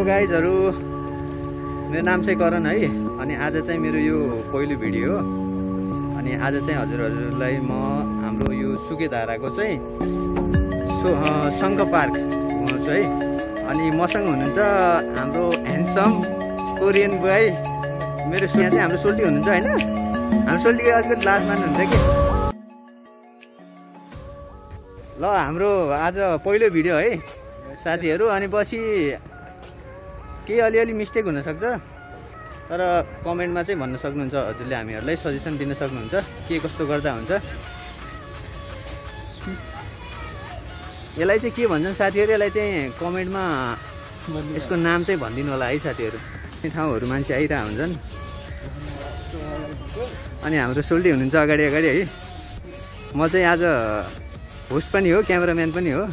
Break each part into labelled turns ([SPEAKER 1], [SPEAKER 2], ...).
[SPEAKER 1] Hello गाइजहरु, मेरो नाम चाहिँ करण है। अनि आज चाहिँ मेरो यो पहिलो भिडियो हो। अनि आज चाहिँ हजुरहरूलाई म हाम्रो यो सुकेधाराको चाहिँ शङ्ख पार्क घुमाउँछु है। अनि मसँग हुनुहुन्छ हाम्रो ह्यान्डसम कोरियन बोय, मेरो यहाँ चाहिँ हाम्रो सोल्टी हुनुहुन्छ हैन। हाम्रो सोल्टीको अलिकति लाज मान्नुहुन्छ कि ल। हाम्रो आज पहिलो भिडियो है साथीहरू। अनि पछि केही अलिअलि मिस्टेक हुनसक्छ, तर कमेन्टमा चाहिँ भन्न सक्नुहुन्छ हजुरले, हामीहरूलाई सजेसन दिन सक्नुहुन्छ के कस्तो गर्दा हुन्छ। यसलाई चाहिँ के भन्छन् साथीहरू, यसलाई चाहिँ कमेन्टमा यसको नाम चाहिँ भनिदिनु होला है साथीहरू। यी ठाउँहरू मान्छे आइरहेको हुन्छन्। अनि हाम्रो सोल्टी हुनुहुन्छ अगाडि अगाडि है। म चाहिँ आज होस्ट पनि हो, क्यामेराम्यान पनि हो।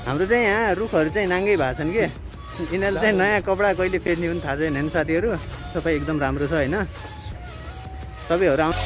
[SPEAKER 1] हाम्रो चाहिँ यहाँ रुखहरू चाहिँ नाङ्गै भएको छन् कि, यिनीहरूले चाहिँ नयाँ कपडा कहिले फेर्ने पनि थाहा छैन होइन साथीहरू। सबै एकदम राम्रो छ होइन। तपाईँहरू आउनु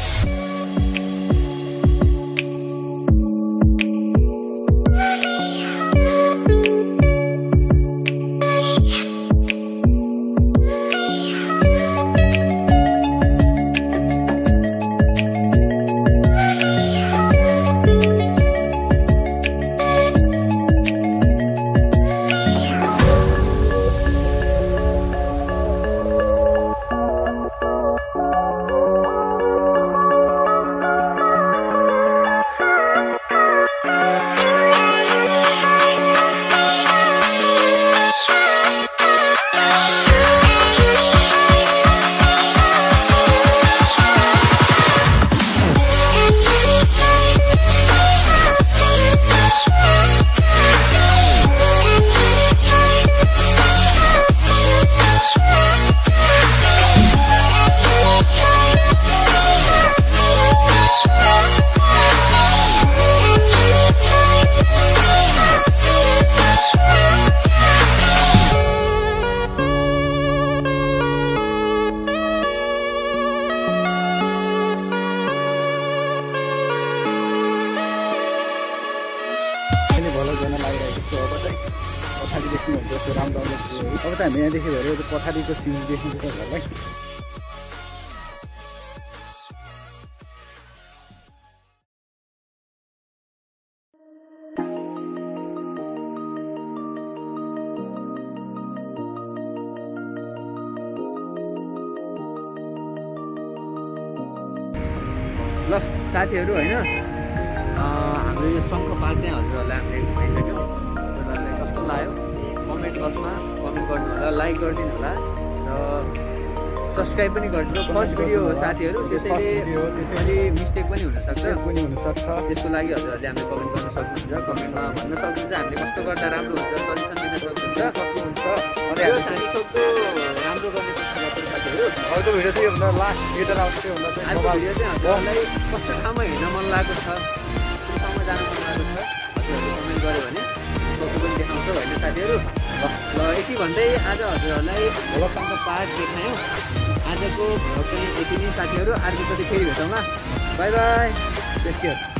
[SPEAKER 1] पछाडि देख्नुहुन्छ त्यो राम्रो अब त हामी यहाँदेखि हेऱ्यो त्यो पछाडिको सिन देख्नुहुन्छ घरलाई। ल साथीहरू होइन, हाम्रो यो शङ्ख पार्क चाहिँ हजुरहरूलाई हामीले घुमाइसक्यौँ। हजुरहरूलाई कस्तो लाग्यो कमेन्ट बक्समा कमेन्ट गर्नु होला, लाइक गरिदिनु होला र सब्सक्राइब पनि गरिदिनु। फर्स्ट भिडियो हो साथीहरू, त्यसैले मिस्टेक पनि हुनसक्छ। त्यसको लागि हजुरहरूले हामीले कमेन्ट गर्न सक्नुहुन्छ, कमेन्टमा भन्न सक्नुहुन्छ हामीले कस्तो गर्दा राम्रो हुन्छ, सजेसन दिन सक्नुहुन्छ। अनि हामी सक्दो राम्रो गर्ने कोसिस गर्छौँ साथीहरू।
[SPEAKER 2] अर्को भिडियो चाहिँ भन्दा लास्ट भिडियो आउँछ, त्यो भन्दा चाहिँ
[SPEAKER 1] भिडियो चाहिँ हजुरहरूलाई कस्तो ठाउँमा हिँड्न मन लागेको छ, कुन ठाउँमा जानु मन लागेको छ, हजुरहरूले कमेन्ट गऱ्यो भने फोटो पनि देखाउँछौँ होइन साथीहरू। ल यति भन्दै आज हजुरहरूलाई शङ्ख पार्क देखायौँ। आजको भ्लग चाहिँ यति नै साथीहरू। अर्को कति फेरि भेटौँला। Bye bye, take care.